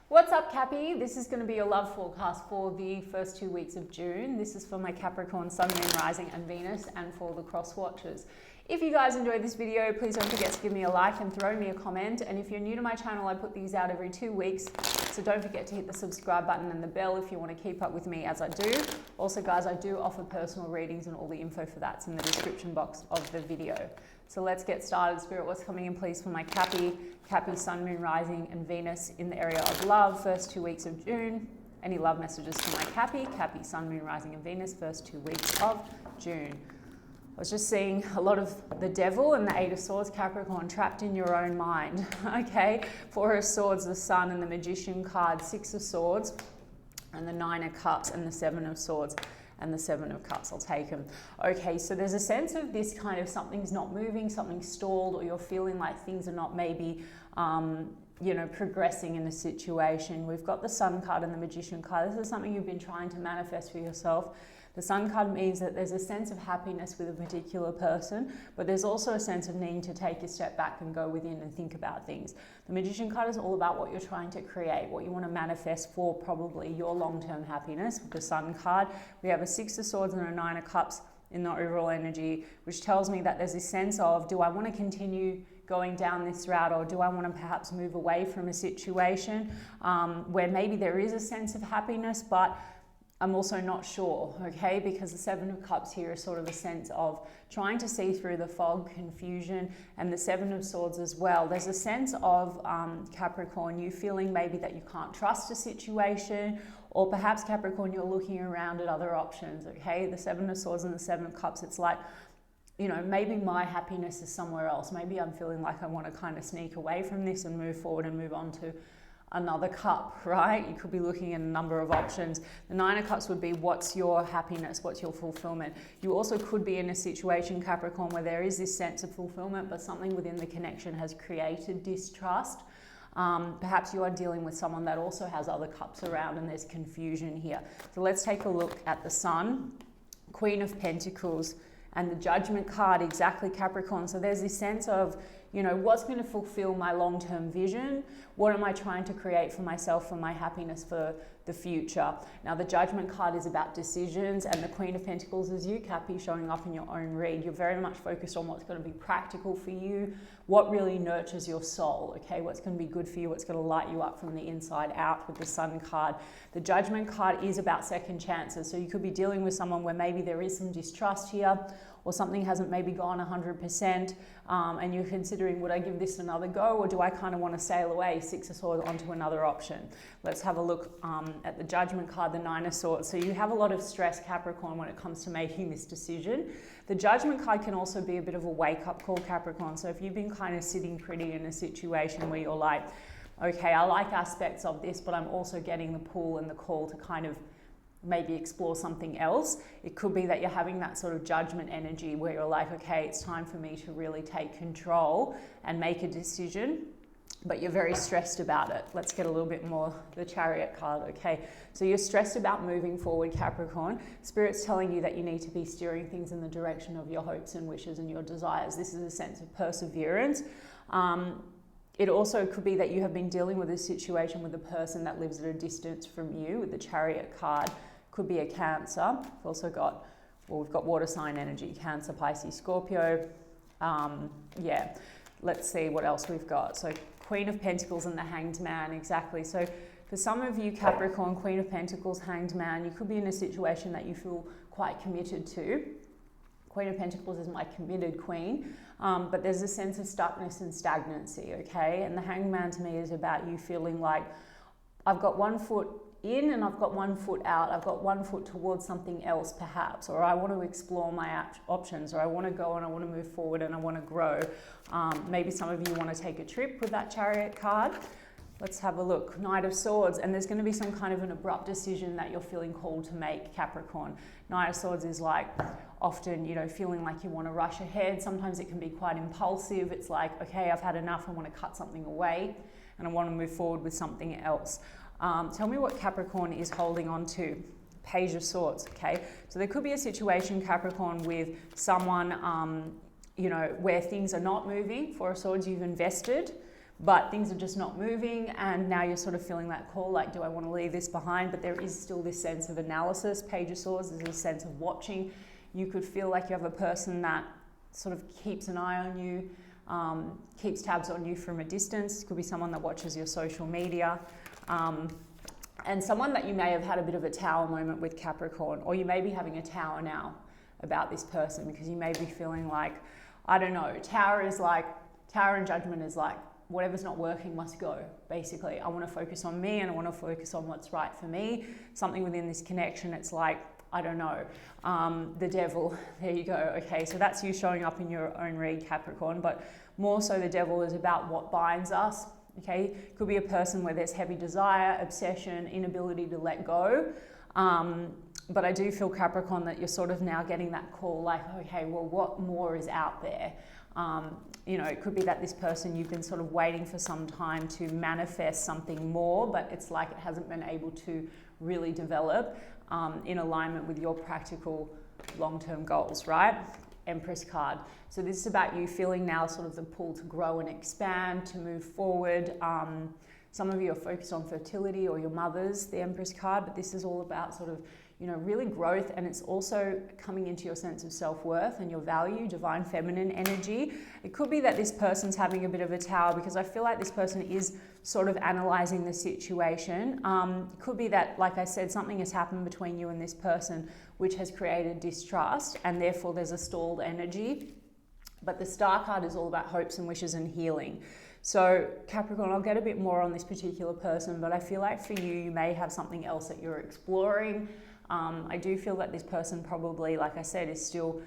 What's up, Cappy? This is going to be your love forecast for the first 2 weeks of June. This is for my Capricorn Sun, Moon, Rising and Venus, and for the cross watchers. If you guys enjoyed this video, please don't forget to give me a like and throw me a comment. And if you're new to my channel, I put these out every 2 weeks. So don't forget to hit the subscribe button and the bell if you want to keep up with me as I do. Also, guys, I do offer personal readings, and all the info for that's in the description box of the video. So let's get started. Spirit, what's coming in please for my Cappy Sun, Moon, Rising and Venus in the area of love, first 2 weeks of June. Any love messages for my Cappy Sun, Moon, Rising and Venus, first 2 weeks of June. I was just seeing a lot of the Devil and the Eight of Swords, Capricorn, trapped in your own mind, okay? Four of Swords, the Sun and the Magician card, Six of Swords and the Nine of Cups and the Seven of Swords and the Seven of Cups. I'll take them. Okay, so there's a sense of this kind of something's not moving, something's stalled, or you're feeling like things are not maybe, progressing in a situation. We've got the Sun card and the Magician card. This is something you've been trying to manifest for yourself. The Sun card means that there's a sense of happiness with a particular person, but there's also a sense of needing to take a step back and go within and think about things. The Magician card is all about what you're trying to create, what you want to manifest for probably your long-term happiness. With the Sun card, we have a Six of Swords and a Nine of Cups in the overall energy, which tells me that there's a sense of, do I want to continue going down this route, or do I want to perhaps move away from a situation where maybe there is a sense of happiness, but I'm also not sure, okay? Because the Seven of Cups here is sort of a sense of trying to see through the fog, confusion, and the Seven of Swords as well. There's a sense of, Capricorn, you feeling maybe that you can't trust a situation, or perhaps Capricorn, you're looking around at other options, okay? The Seven of Swords and the Seven of Cups, it's like, maybe my happiness is somewhere else. Maybe I'm feeling like I want to kind of sneak away from this and move forward and move on to another cup, right? You could be looking at a number of options. The Nine of Cups would be, what's your happiness? What's your fulfillment? You also could be in a situation, Capricorn, where there is this sense of fulfillment, but something within the connection has created distrust. Perhaps you are dealing with someone that also has other cups around and there's confusion here. So let's take a look at the Sun, Queen of Pentacles, and the Judgment card, exactly, Capricorn. So there's this sense of, what's going to fulfill my long-term vision? What am I trying to create for myself, for my happiness, for the future? Now, the Judgment card is about decisions, and the Queen of Pentacles is you, Cappy, showing up in your own read. You're very much focused on what's going to be practical for you, what really nurtures your soul, okay? What's going to be good for you, what's going to light you up from the inside out with the Sun card. The Judgment card is about second chances. So you could be dealing with someone where maybe there is some distrust here, or something hasn't maybe gone 100%, and you're considering, would I give this another go, or do I kind of want to sail away, Six of Swords, onto another option? Let's have a look at the Judgment card, the Nine of Swords. So you have a lot of stress, Capricorn, when it comes to making this decision. The Judgment card can also be a bit of a wake-up call, Capricorn. So if you've been kind of sitting pretty in a situation where you're like, okay, I like aspects of this, but I'm also getting the pull and the call to kind of maybe explore something else. It could be that you're having that sort of judgment energy where you're like, okay, it's time for me to really take control and make a decision, but you're very stressed about it. Let's get a little bit more, the Chariot card, okay? So you're stressed about moving forward, Capricorn. Spirit's telling you that you need to be steering things in the direction of your hopes and wishes and your desires. This is a sense of perseverance. It also could be that you have been dealing with a situation with a person that lives at a distance from you. With the Chariot card, could be a Cancer. We've also got, we've got water sign energy, Cancer, Pisces, Scorpio. Let's see what else we've got. So Queen of Pentacles and the Hanged Man, exactly. So for some of you, Capricorn, Queen of Pentacles, Hanged Man, you could be in a situation that you feel quite committed to. Queen of Pentacles is my committed queen, but there's a sense of stuckness and stagnancy, okay? And the Hanged Man to me is about you feeling like, I've got 1 foot in and I've got 1 foot out. I've got 1 foot towards something else perhaps, or I want to explore my options, or I want to go and I want to move forward and I want to grow. Maybe some of you want to take a trip with that Chariot card. Let's have a look. Knight of Swords, and there's going to be some kind of an abrupt decision that you're feeling called to make, Capricorn. Knight of Swords is like often, feeling like you want to rush ahead. Sometimes it can be quite impulsive. It's like, okay, I've had enough. I want to cut something away and I want to move forward with something else. Tell me what Capricorn is holding on to. Page of Swords, okay? So there could be a situation, Capricorn, with someone, where things are not moving. Four of Swords, you've invested, but things are just not moving, and now you're sort of feeling that call, like, do I want to leave this behind? But there is still this sense of analysis. Page of Swords, there's a sense of watching. You could feel like you have a person that sort of keeps an eye on you, keeps tabs on you from a distance. It could be someone that watches your social media, and someone that you may have had a bit of a tower moment with, Capricorn, or you may be having a tower now about this person, because you may be feeling like, I don't know, Tower and Judgment is like, whatever's not working must go, basically. I want to focus on me, and I want to focus on what's right for me. Something within this connection, it's like, I don't know, the Devil, there you go. Okay, so that's you showing up in your own read, Capricorn, but more so the Devil is about what binds us, okay? Could be a person where there's heavy desire, obsession, inability to let go. But I do feel, Capricorn, that you're sort of now getting that call, like, okay, well, what more is out there? You know, it could be that this person, you've been sort of waiting for some time to manifest something more, but it's like it hasn't been able to really develop in alignment with your practical long-term goals, right? Empress card. So this is about you feeling now sort of the pull to grow and expand, to move forward. Some of you are focused on fertility or your mothers, the Empress card, but this is all about sort of, you know, really growth, and it's also coming into your sense of self-worth and your value, divine feminine energy. It could be that this person's having a bit of a tower, because I feel like this person is sort of analyzing the situation. It could be that, like I said, something has happened between you and this person which has created distrust, and therefore there's a stalled energy. But the Star card is all about hopes and wishes and healing. So Capricorn, I'll get a bit more on this particular person, but I feel like for you, you may have something else that you're exploring. I do feel that this person probably, like I said, is still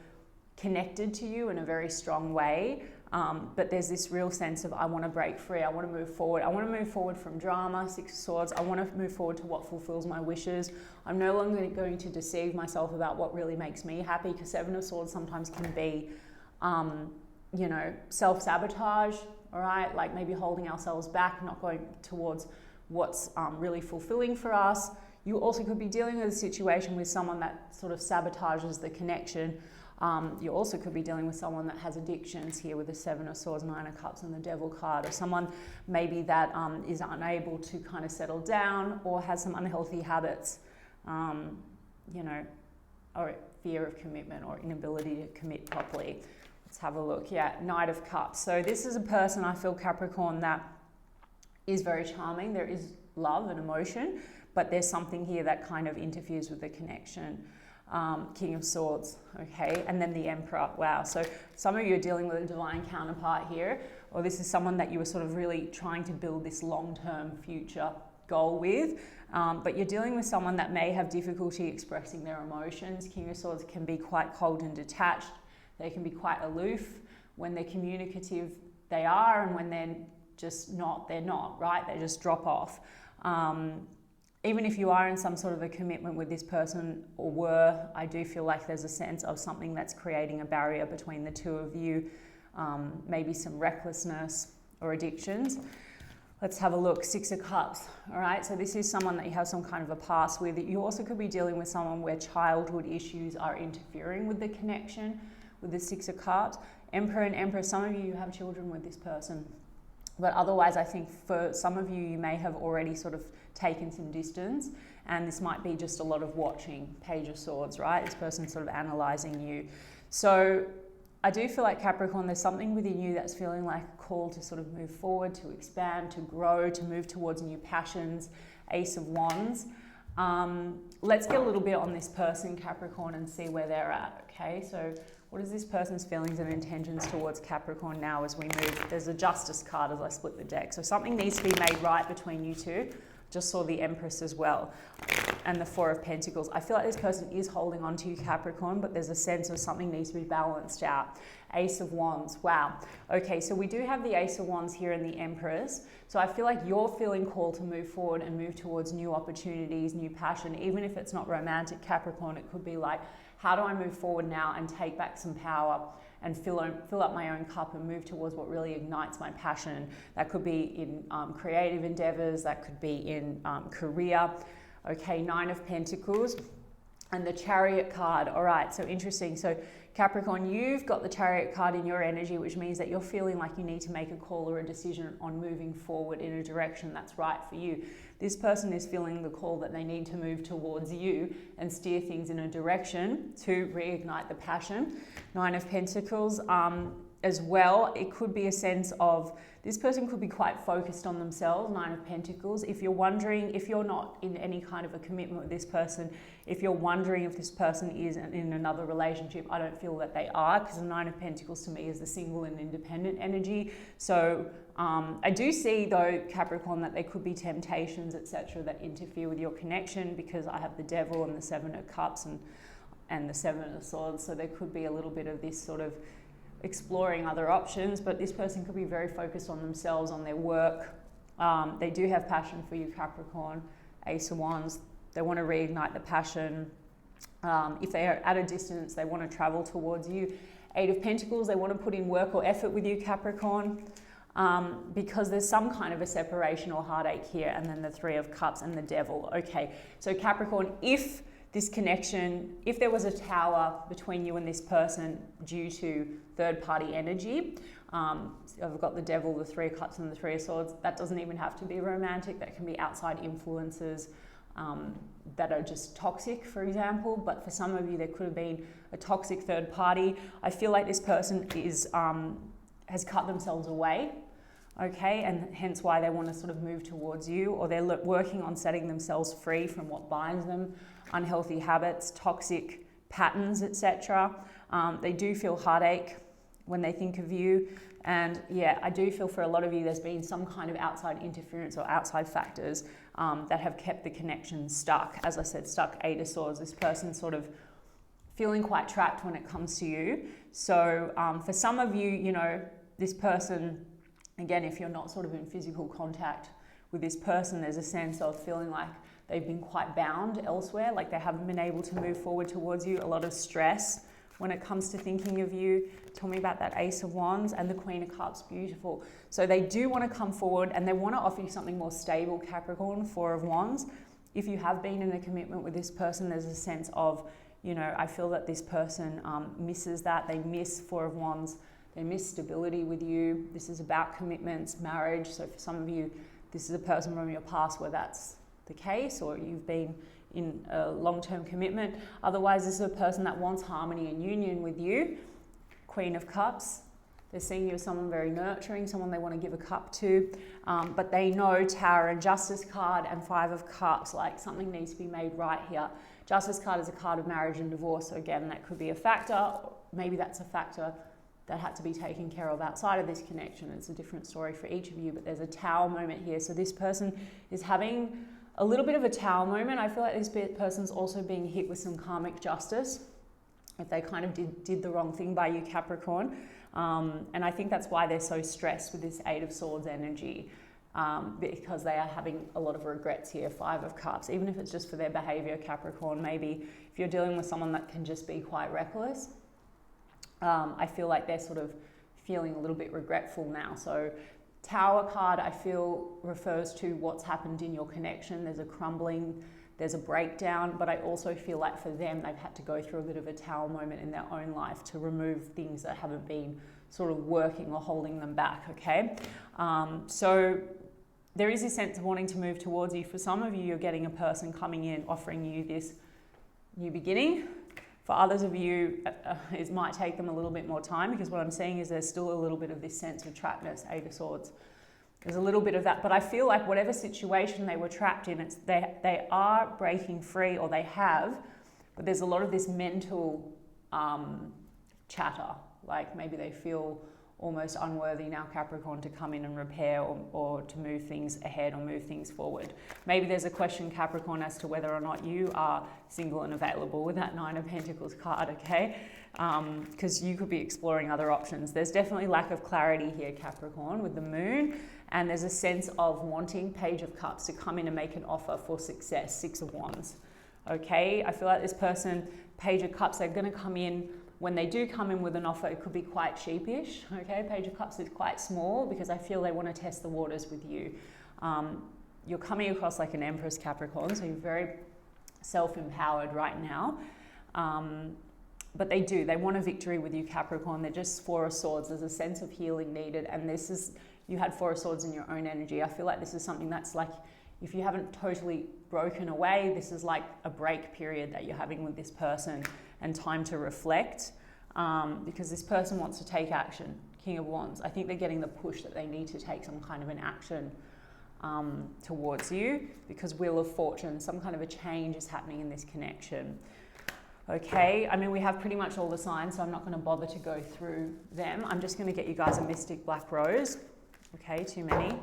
connected to you in a very strong way. But there's this real sense of, I want to break free. I want to move forward. I want to move forward from drama, Six of Swords. I want to move forward to what fulfills my wishes. I'm no longer going to deceive myself about what really makes me happy, because Seven of Swords sometimes can be, you know, self-sabotage, all right? Like maybe holding ourselves back, not going towards what's really fulfilling for us. You also could be dealing with a situation with someone that sort of sabotages the connection. You also could be dealing with someone that has addictions here with the Seven of Swords, Nine of Cups, and the Devil card, or someone maybe that is unable to kind of settle down or has some unhealthy habits, you know, or fear of commitment or inability to commit properly. Let's have a look. Yeah, Knight of Cups. So this is a person, I feel, Capricorn, that is very charming. There is love and emotion, but there's something here that kind of interferes with the connection. King of Swords, okay, and then the Emperor. Wow, so some of you are dealing with a divine counterpart here, or this is someone that you were sort of really trying to build this long-term future goal with, but you're dealing with someone that may have difficulty expressing their emotions. King of Swords can be quite cold and detached. They can be quite aloof. When they're communicative, they are, and when they're just not, they're not, right? They just drop off. Even if you are in some sort of a commitment with this person, or were, I do feel like there's a sense of something that's creating a barrier between the two of you, maybe some recklessness or addictions. Let's have a look. Six of Cups, all right? So this is someone that you have some kind of a past with. You also could be dealing with someone where childhood issues are interfering with the connection with the Six of Cups. Emperor and Empress, some of you have children with this person. But otherwise, I think for some of you, you may have already sort of taken some distance, and this might be just a lot of watching. Page of Swords, right? This person's sort of analyzing you. So I do feel like, Capricorn, there's something within you that's feeling like a call to sort of move forward, to expand, to grow, to move towards new passions. Ace of Wands. Let's get a little bit on this person, Capricorn, and see where they're at, okay? So what is this person's feelings and intentions towards Capricorn now as we move? There's a Justice card as I split the deck. So something needs to be made right between you two. Just saw the Empress as well, and the Four of Pentacles. I feel like this person is holding on to you, Capricorn, but there's a sense of something needs to be balanced out. Ace of Wands, wow. Okay, so we do have the Ace of Wands here and the Empress. So I feel like you're feeling called to move forward and move towards new opportunities, new passion. Even if it's not romantic, Capricorn, it could be like, how do I move forward now and take back some power and fill up my own cup and move towards what really ignites my passion? That could be in creative endeavors, that could be in career. Okay, Nine of Pentacles. and the Chariot card. All right, so interesting. So Capricorn, you've got the Chariot card in your energy, which means that you're feeling like you need to make a call or a decision on moving forward in a direction that's right for you. This person is feeling the call that they need to move towards you and steer things in a direction to reignite the passion. Nine of Pentacles. As well, it could be a sense of this person could be quite focused on themselves. Nine of Pentacles. If you're wondering, if you're not in any kind of a commitment with this person, if you're wondering if this person is in another relationship, I don't feel that they are, because the Nine of Pentacles to me is the single and independent energy. So I do see though, Capricorn, that there could be temptations, etc., that interfere with your connection, because I have the Devil and the Seven of Cups and the Seven of Swords. So there could be a little bit of this sort of exploring other options, but this person could be very focused on themselves, on their work. They do have passion for you, Capricorn. Ace of Wands, they want to reignite the passion. If they are at a distance, they want to travel towards you. Eight of Pentacles, they want to put in work or effort with you, Capricorn, because there's some kind of a separation or heartache here. And then the Three of Cups and the Devil. Okay, so Capricorn, if this connection, if there was a tower between you and this person due to third-party energy, I've got the Devil, the Three of Cups and the Three of Swords. That doesn't even have to be romantic. That can be outside influences that are just toxic, for example. But for some of you, there could have been a toxic third party. I feel like this person is has cut themselves away, okay, and hence why they want to sort of move towards you, or they're working on setting themselves free from what binds them. Unhealthy habits, toxic patterns, etc. They do feel heartache when they think of you. And yeah, I do feel for a lot of you, there's been some kind of outside interference or outside factors that have kept the connection stuck. As I said, stuck. Eight of Swords, this person sort of feeling quite trapped when it comes to you. So for some of you, you know, this person, again, if you're not sort of in physical contact with this person, there's a sense of feeling like they've been quite bound elsewhere, like they haven't been able to move forward towards you. A lot of stress when it comes to thinking of you. Tell me about that Ace of Wands and the Queen of Cups. Beautiful. So they do want to come forward and they want to offer you something more stable, Capricorn. Four of Wands. If you have been in a commitment with this person, there's a sense of, you know, I feel that this person misses that. They miss Four of Wands. They miss stability with you. This is about commitments, marriage. So for some of you, this is a person from your past where that's the case, or you've been in a long-term commitment. Otherwise, this is a person that wants harmony and union with you. Queen of Cups, they're seeing you as someone very nurturing, someone they want to give a cup to, but they know Tower and Justice card and Five of Cups, like something needs to be made right here. Justice card is a card of marriage and divorce, so again, that could be a factor. Maybe that's a factor that had to be taken care of outside of this connection. It's a different story for each of you, but there's a Tower moment here. So this person is having a little bit of a Tower moment. I feel like this person's also being hit with some karmic justice if they kind of did the wrong thing by you, Capricorn. And I think that's why they're so stressed with this Eight of Swords energy, because they are having a lot of regrets here. Five of Cups, even if it's just for their behavior, Capricorn. Maybe if you're dealing with someone that can just be quite reckless, I feel like they're sort of feeling a little bit regretful now. So Tower card, I feel, refers to what's happened in your connection. There's a crumbling, there's a breakdown, but I also feel like for them, they've had to go through a bit of a Tower moment in their own life to remove things that haven't been sort of working or holding them back, okay? So there is a sense of wanting to move towards you. For some of you, you're getting a person coming in, offering you this new beginning. For others of you, it might take them a little bit more time, because what I'm seeing is there's still a little bit of this sense of trappedness, Eight of Swords. There's a little bit of that, but I feel like whatever situation they were trapped in, they are breaking free, or they have, but there's a lot of this mental chatter, like maybe they feel almost unworthy now, Capricorn, to come in and repair or to move things ahead or move things forward. Maybe there's a question, Capricorn, as to whether or not you are single and available with that Nine of Pentacles card, okay? Because you could be exploring other options. There's definitely lack of clarity here, Capricorn, with the Moon, and there's a sense of wanting Page of Cups to come in and make an offer for success, Six of Wands, okay? I feel like this person, Page of Cups, they're going to come in. When they do come in with an offer, it could be quite sheepish, okay? Page of Cups is quite small, because I feel they want to test the waters with you. You're coming across like an Empress, Capricorn, so you're very self-empowered right now. But they want a victory with you, Capricorn. They're just Four of Swords. There's a sense of healing needed. And this is, you had Four of Swords in your own energy. I feel like this is something that's like, if you haven't totally broken away, this is like a break period that you're having with this person and time to reflect, because this person wants to take action. King of Wands. I think they're getting the push that they need to take some kind of an action towards you, because Wheel of Fortune, some kind of a change is happening in this connection. Okay, I mean, we have pretty much all the signs, so I'm not going to bother to go through them. I'm just going to get you guys a Mystic Black Rose. Okay, too many.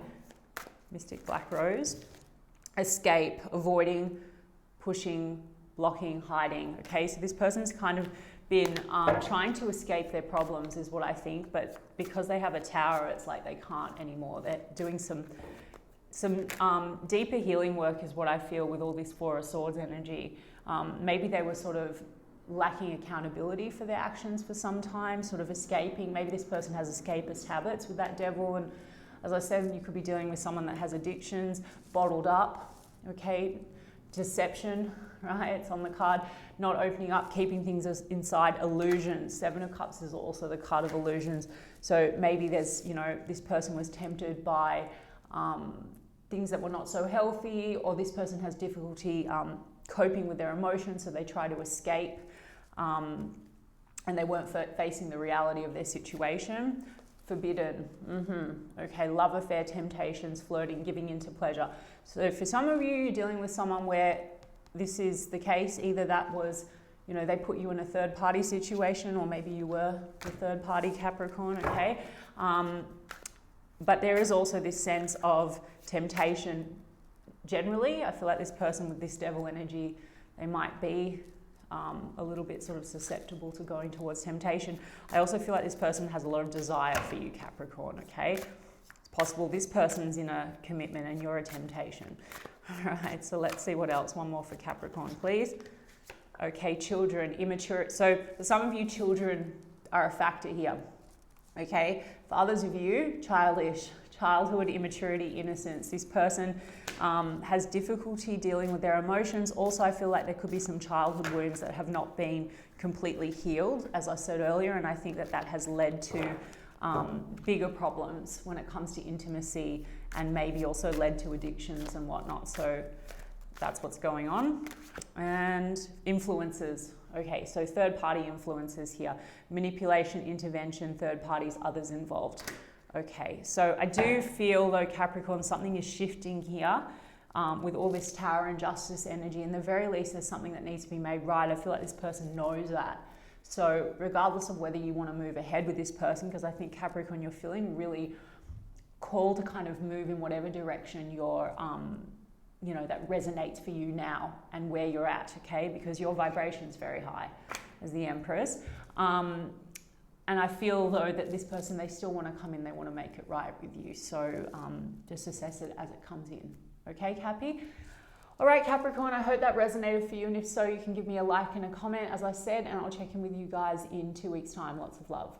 Mystic Black Rose. Escape, avoiding, pushing, blocking, hiding. Okay, so this person's kind of been trying to escape their problems is what I think, but because they have a Tower, it's like they can't anymore. They're doing some deeper healing work is what I feel with all this Four of Swords energy. Maybe they were sort of lacking accountability for their actions for some time, sort of escaping. Maybe this person has escapist habits with that Devil, and as I said, you could be dealing with someone that has addictions, bottled up, okay, deception, right, it's on the card, not opening up, keeping things inside, illusions. Seven of Cups is also the card of illusions. So maybe there's, you know, this person was tempted by things that were not so healthy, or this person has difficulty coping with their emotions, so they try to escape, and they weren't facing the reality of their situation. Forbidden, okay, love affair, temptations, flirting, giving into pleasure. So for some of you, you're dealing with someone where this is the case. Either that was, you know, they put you in a third party situation, or maybe you were the third party, Capricorn, okay? But there is also this sense of temptation. Generally, I feel like this person with this Devil energy, they might be a little bit sort of susceptible to going towards temptation. I also feel like this person has a lot of desire for you, Capricorn, okay? It's possible this person's in a commitment and you're a temptation. All right, so let's see what else. One more for Capricorn, please. Okay, children, immature. So for some of you, children are a factor here, okay? For others of you, childish, childhood, immaturity, innocence. This person has difficulty dealing with their emotions. Also, I feel like there could be some childhood wounds that have not been completely healed, as I said earlier, and I think that that has led to bigger problems when it comes to intimacy, and maybe also led to addictions and whatnot. So that's what's going on. And influences. Okay, so third party influences here. Manipulation, intervention, third parties, others involved. Okay, so I do feel though, Capricorn, something is shifting here with all this Tower and Justice energy. In the very least, there's something that needs to be made right. I feel like this person knows that. So regardless of whether you want to move ahead with this person, because I think Capricorn, you're feeling really called to kind of move in whatever direction you're, you know, that resonates for you now and where you're at, okay? Because your vibration is very high as the Empress. And I feel though that this person, they still want to come in, they want to make it right with you. So just assess it as it comes in. Okay, Cappy? All right, Capricorn, I hope that resonated for you. And if so, you can give me a like and a comment, as I said, and I'll check in with you guys in 2 weeks' time. Lots of love.